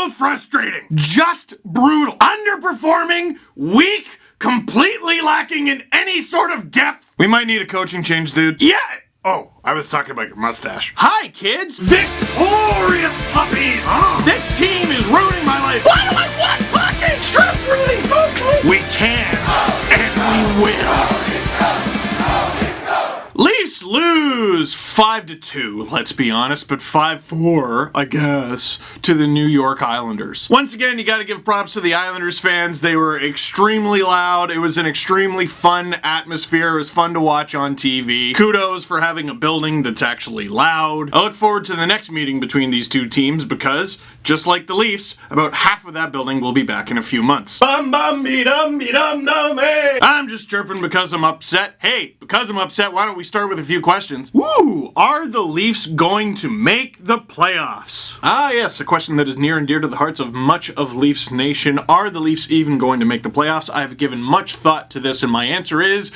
so frustrating. Just brutal. Underperforming, weak, completely lacking in any sort of depth. We might need a coaching change, dude. Yeah. Oh, I was talking about your mustache. Hi, kids. Victorious puppies. This team is ruining my life. Why do I want hockey? Stress relief. We can, and we will. Leafs lose 5-2, let's be honest, but 5-4, I guess, to the New York Islanders. Once again, you gotta give props to the Islanders fans. They were extremely loud. It was an extremely fun atmosphere. It was fun to watch on TV. Kudos for having a building that's actually loud. I look forward to the next meeting between these two teams because, just like the Leafs, about half of that building will be back in a few months. Bum bum be dum dum hey. I'm just chirping because I'm upset. Hey, because I'm upset, why don't we start with a few questions? Woo! Are the Leafs going to make the playoffs? Ah yes, a question that is near and dear to the hearts of much of Leafs Nation. Are the Leafs even going to make the playoffs? I've given much thought to this and my answer is,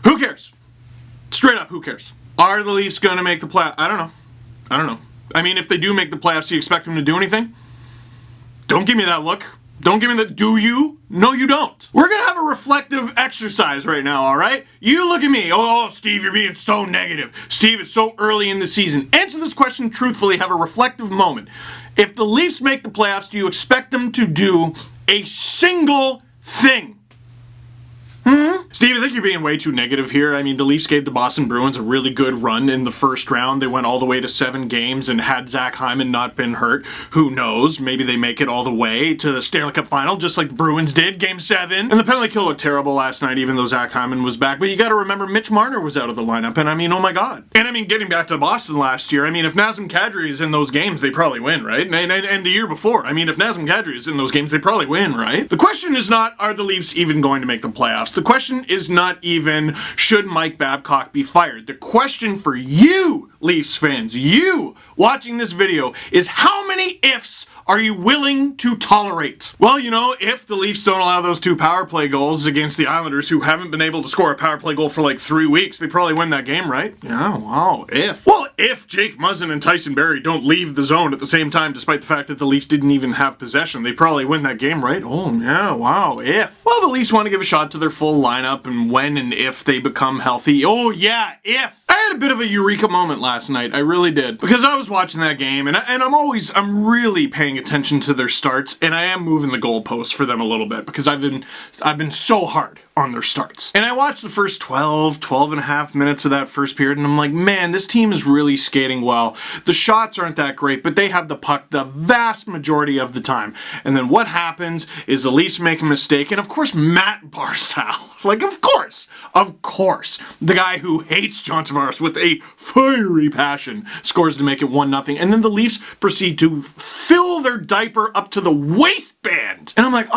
who cares? Straight up, who cares? Are the Leafs going to make the playoffs? I don't know. I mean, if they do make the playoffs, do you expect them to do anything? Don't give me that look. Don't give me that, do you? No, you don't. We're gonna have a reflective exercise right now, alright? You look at me. Oh, Steve, you're being so negative. Steve, it's so early in the season. Answer this question truthfully. Have a reflective moment. If the Leafs make the playoffs, do you expect them to do a single thing? Steve, I think you're being way too negative here. I mean, the Leafs gave the Boston Bruins a really good run in the first round. They went all the way to 7 games, and had Zach Hyman not been hurt, who knows? Maybe they make it all the way to the Stanley Cup final, just like the Bruins did, Game 7. And the penalty kill looked terrible last night, even though Zach Hyman was back. But you gotta remember, Mitch Marner was out of the lineup, and I mean, oh my god. And I mean, getting back to Boston last year, I mean, if Nazem Kadri is in those games, they probably win, right? And the year before, I mean, if Nazem Kadri is in those games, they probably win, right? The question is not, are the Leafs even going to make the playoffs? The question is not even, should Mike Babcock be fired? The question for you, Leafs fans, you watching this video, is how many ifs are you willing to tolerate? Well, you know, if the Leafs don't allow those 2 power play goals against the Islanders, who haven't been able to score a power play goal for like 3 weeks, they probably win that game, right? Yeah, wow, if. Well, if Jake Muzzin and Tyson Barrie don't leave the zone at the same time, despite the fact that the Leafs didn't even have possession, they probably win that game, right? Oh, yeah, wow, if. Well, the Leafs want to give a shot to their full lineup and when and if they become healthy. Oh, yeah, if. I had a bit of a eureka moment last night, I really did. Because I was watching that game, and I'm really paying attention to their starts, and I am moving the goalposts for them a little bit, because I've been so hard on their starts. And I watched the first 12 and a half minutes of that first period, and I'm like, man, this team is really skating well. The shots aren't that great, but they have the puck the vast majority of the time. And then what happens is the Leafs make a mistake, and of course, Matt Barzal, like, of course, the guy who hates John Tavares with a fiery passion, scores to make it 1-0, and then the Leafs proceed to fill their diaper up to the waistband. And I'm like,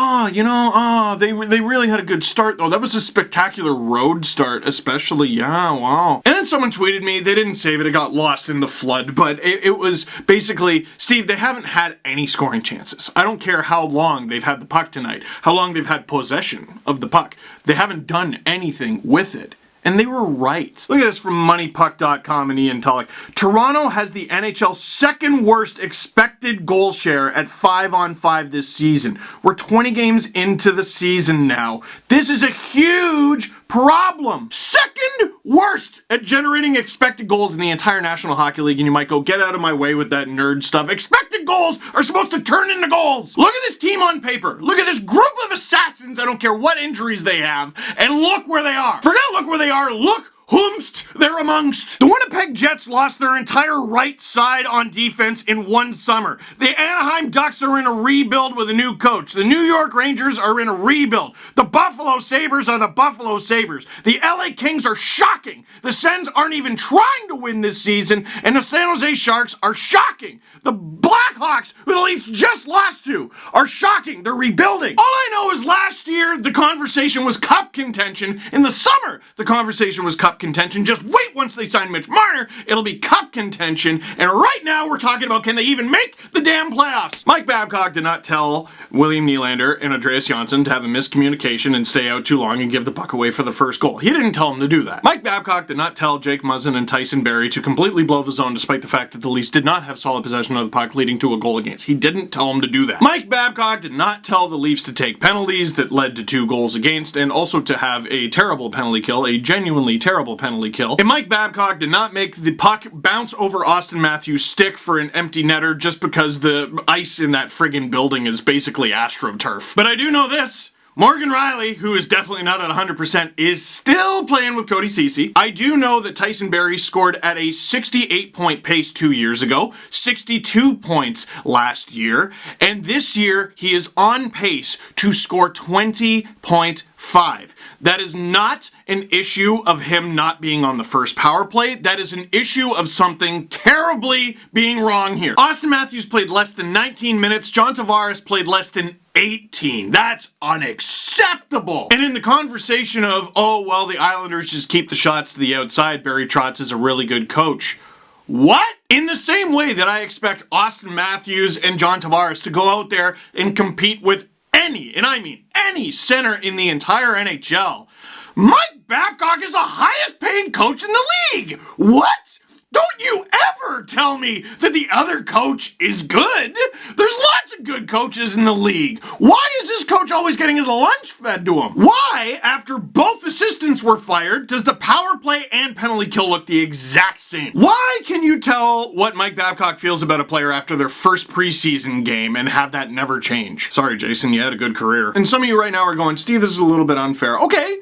they really had a good start, though. That was a spectacular road start, especially, yeah, wow. And then someone tweeted me, they didn't save it, it got lost in the flood, but it was basically, Steve, they haven't had any scoring chances. I don't care how long they've had the puck tonight, how long they've had possession of the puck. They haven't done anything with it. And they were right. Look at this from MoneyPuck.com and Ian Tulloch. Toronto has the NHL's second worst expected goal share at 5-on-5 this season. We're 20 games into the season now. This is a huge problem. Second worst at generating expected goals in the entire National Hockey League, and you might go, get out of my way with that nerd stuff. Expected goals are supposed to turn into goals. Look at this team on paper. Look at this group of assassins, I don't care what injuries they have, and look where they are. Forget look where they are, look whomst they're amongst. The Winnipeg Jets lost their entire right side on defense in one summer. The Anaheim Ducks are in a rebuild with a new coach. The New York Rangers are in a rebuild. The Buffalo Sabres are the Buffalo Sabres. The LA Kings are shocking. The Sens aren't even trying to win this season, and the San Jose Sharks are shocking. The Blackhawks, who the Leafs just lost to, are shocking. They're rebuilding. All I know is last year, the conversation was cup contention. In the summer, the conversation was cup contention. Just wait, once they sign Mitch Marner, it'll be cup contention. And right now, we're talking about, can they even make the damn playoffs? Mike Babcock did not tell William Nylander and Andreas Johnsson to have a miscommunication and stay out too long and give the puck away for the first goal. He didn't tell them to do that. Mike Babcock did not tell Jake Muzzin and Tyson Barrie to completely blow the zone, despite the fact that the Leafs did not have solid possession of the puck, leading to to a goal against. He didn't tell them to do that. Mike Babcock did not tell the Leafs to take penalties that led to 2 goals against, and also to have a terrible penalty kill, a genuinely terrible penalty kill. And Mike Babcock did not make the puck bounce over Austin Matthews' stick for an empty netter just because the ice in that friggin' building is basically AstroTurf. But I do know this. Morgan Rielly, who is definitely not at 100%, is still playing with Cody Ceci. I do know that Tyson Barrie scored at a 68-point pace 2 years ago, 62 points last year, and this year he is on pace to score 20.5. That is not an issue of him not being on the first power play. That is an issue of something terribly being wrong here. Austin Matthews played less than 19 minutes. John Tavares played less than 18. That's unacceptable. And in the conversation of, oh, well, the Islanders just keep the shots to the outside, Barry Trotz is a really good coach. What? In the same way that I expect Austin Matthews and John Tavares to go out there and compete with any, and I mean any, center in the entire NHL, Mike Babcock is the highest paying coach in the league. What? Don't you ever tell me that the other coach is good. There's lots of good coaches in the league. Why is this coach always getting his lunch fed to him? Why, after both assistants were fired, does the power play and penalty kill look the exact same? Why can you tell what Mike Babcock feels about a player after their first preseason game and have that never change? Sorry, Jason, you had a good career. And some of you right now are going, Steve, this is a little bit unfair. Okay,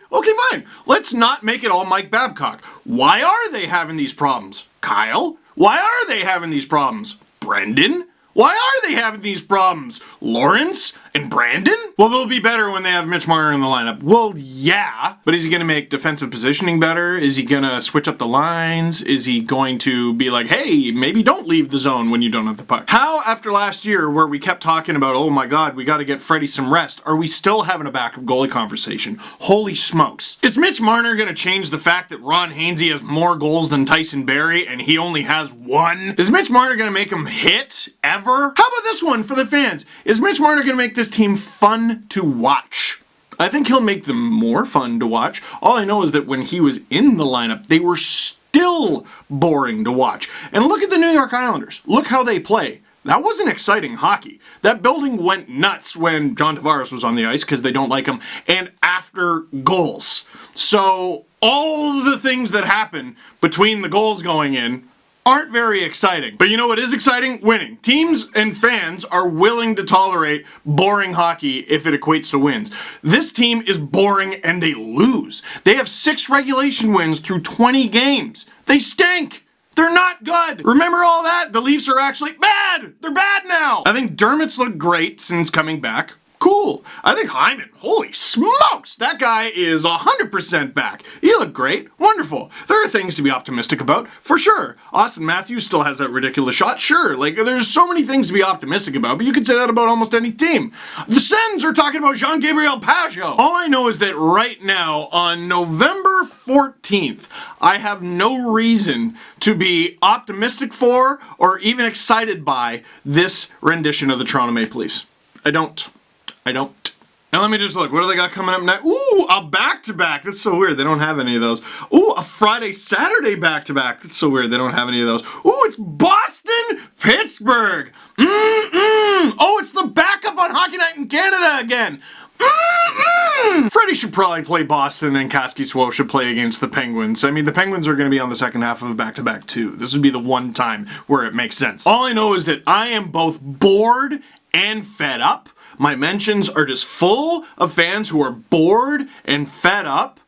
fine. Let's not make it all Mike Babcock. Why are they having these problems? Kyle? Why are they having these problems? Brendan? Why are they having these problems? Lawrence and Brandon? Well, they'll be better when they have Mitch Marner in the lineup. Well, yeah, but is he going to make defensive positioning better? Is he going to switch up the lines? Is he going to be like, hey, maybe don't leave the zone when you don't have the puck? How, after last year where we kept talking about, oh my god, we got to get Freddie some rest, are we still having a backup goalie conversation? Holy smokes. Is Mitch Marner going to change the fact that Ron Hainsey has more goals than Tyson Barrie and he only has 1? Is Mitch Marner going to make him hit ever? How about this one for the fans? Is Mitch Marner going to make this team fun to watch? I think he'll make them more fun to watch. All I know is that when he was in the lineup, they were still boring to watch. And look at the New York Islanders. Look how they play. That wasn't exciting hockey. That building went nuts when John Tavares was on the ice because they don't like him, and after goals. So all the things that happen between the goals going in aren't very exciting. But you know what is exciting? Winning. Teams and fans are willing to tolerate boring hockey if it equates to wins. This team is boring and they lose. They have 6 regulation wins through 20 games. They stink. They're not good. Remember all that? The Leafs are actually bad. They're bad now. I think Dermott's looked great since coming back. Cool. I think Hyman, holy smokes, that guy is 100% back. He looked great. Wonderful. There are things to be optimistic about, for sure. Austin Matthews still has that ridiculous shot, sure. Like, there's so many things to be optimistic about, but you could say that about almost any team. The Sens are talking about Jean-Gabriel Pageau. All I know is that right now, on November 14th, I have no reason to be optimistic for or even excited by this rendition of the Toronto Maple Leafs. I don't. Now let me just look. What do they got coming up next? Ooh, a back-to-back. That's so weird. They don't have any of those. Ooh, a Friday-Saturday back-to-back. That's so weird. They don't have any of those. Ooh, it's Boston-Pittsburgh. Oh, it's the backup on Hockey Night in Canada again. Freddie should probably play Boston and Kasky Swo should play against the Penguins. I mean, the Penguins are going to be on the second half of the back-to-back too. This would be the one time where it makes sense. All I know is that I am both bored and fed up. My mentions are just full of fans who are bored and fed up.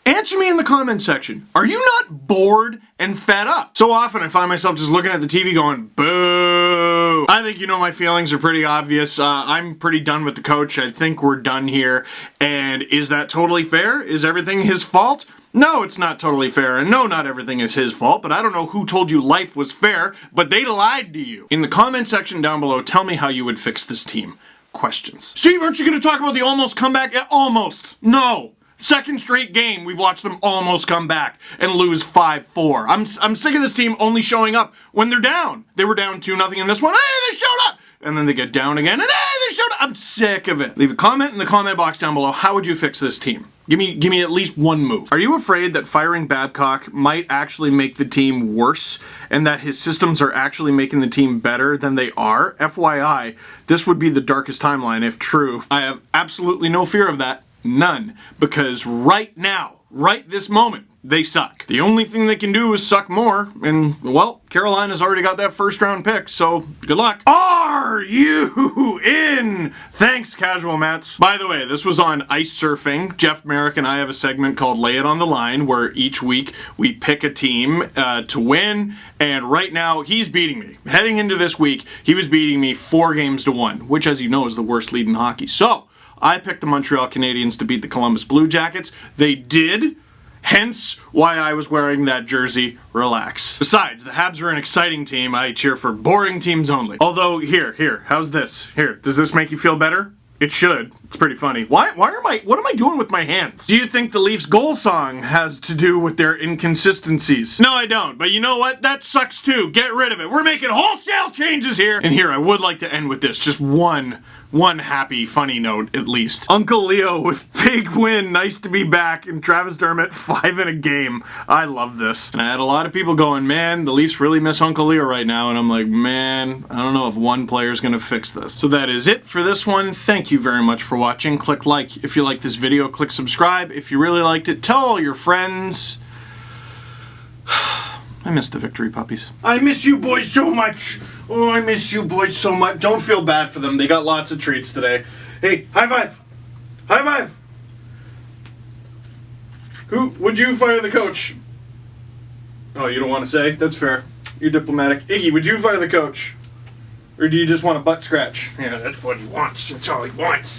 Answer me in the comment section. Are you not bored and fed up? So often I find myself just looking at the TV going, boo. I think you know my feelings are pretty obvious. I'm pretty done with the coach. I think we're done here. And is that totally fair? Is everything his fault? No, it's not totally fair, and no, not everything is his fault, but I don't know who told you life was fair, but they lied to you. In the comment section down below, tell me how you would fix this team. Questions. Steve, aren't you going to talk about the almost comeback? Yeah, almost. No. Second straight game, we've watched them almost come back and lose 5-4. I'm sick of this team only showing up when they're down. They were down 2-0 in this one. Hey, they showed up. And then they get down again, and hey, they showed up. I'm sick of it. Leave a comment in the comment box down below. How would you fix this team? Give me at least one move. Are you afraid that firing Babcock might actually make the team worse and that his systems are actually making the team better than they are? FYI, this would be the darkest timeline if true. I have absolutely no fear of that. None. Because right now, right this moment, they suck. The only thing they can do is suck more, and, well, Carolina's already got that first round pick, so good luck. Are you in? Thanks, Casual Mats. By the way, this was on ice surfing. Jeff Merrick and I have a segment called Lay It on the Line, where each week we pick a team to win, and right now he's beating me. Heading into this week, he was beating me 4-1, which, as you know, is the worst lead in hockey. So, I picked the Montreal Canadiens to beat the Columbus Blue Jackets. They did. Hence why I was wearing that jersey. Relax. Besides, the Habs are an exciting team. I cheer for boring teams only. Although, here, how's this? Here, does this make you feel better? It should. It's pretty funny. What am I doing with my hands? Do you think the Leafs goal song has to do with their inconsistencies? No, I don't. But you know what? That sucks too. Get rid of it. We're making wholesale changes here. And here, I would like to end with this. Just one happy, funny note, at least. Uncle Leo with big win, nice to be back, and Travis Dermott 5 in a game. I love this. And I had a lot of people going, man, the Leafs really miss Uncle Leo right now, and I'm like, man, I don't know if one player's gonna fix this. So that is it for this one. Thank you very much for watching. Click like if you like this video, click subscribe if you really liked it, tell all your friends. I miss the victory puppies. I miss you boys so much. Oh, I miss you boys so much. Don't feel bad for them. They got lots of treats today. Hey, high five. High five. Who would you fire the coach? Oh, you don't want to say? That's fair. You're diplomatic. Iggy, would you fire the coach? Or do you just want a butt scratch? Yeah, that's what he wants. That's all he wants.